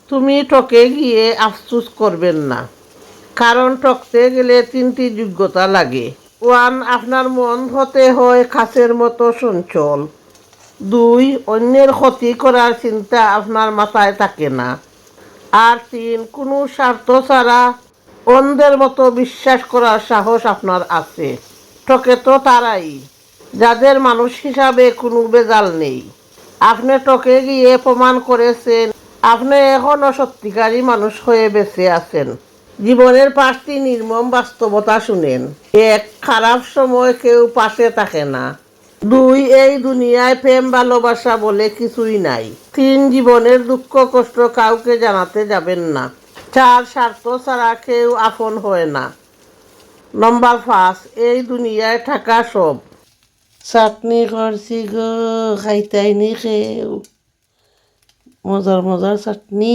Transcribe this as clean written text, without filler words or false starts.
তুমি ঠকে গিয়ে আফসোস করবেন না, কারণ ঠকতে গেলে 3টি যোগ্যতা লাগে। 1, আপনার মন হতে হয় কাছের মতো চঞ্চল। 2, অন্যের ক্ষতি করার চিন্তা আপনার মাথায় থাকে না। আর 3, কোনো স্বার্থ ছাড়া অন্ধের মতো বিশ্বাস করার সাহস আপনার আছে। ঠকে তো তারাই যাদের মানুষ হিসাবে কোনো ভেজাল নেই। আপনি ঠকে গিয়ে প্রমাণ করেছেন আপনি এখনো সত্যিকারী মানুষ হয়ে বেঁচে আছেন। জীবনের 5টি নির্মম বাস্তবতা শুনেন। 1, খারাপ সময় কেউ পাশে থাকে না। 2, এই দুনিয়ায় প্রেম ভালোবাসা বলে কিছুই নাই। 3, জীবনের দুঃখ কষ্ট কাউকে জানাতে যাবেন না। 4, স্বার্থ ছাড়া কেউ আপন হয় না। নম্বর 5, এই দুনিয়ায় থাকা সব। চাটনি করছি গো, খাইতাইনি খেউ, মজার মজার চাটনি।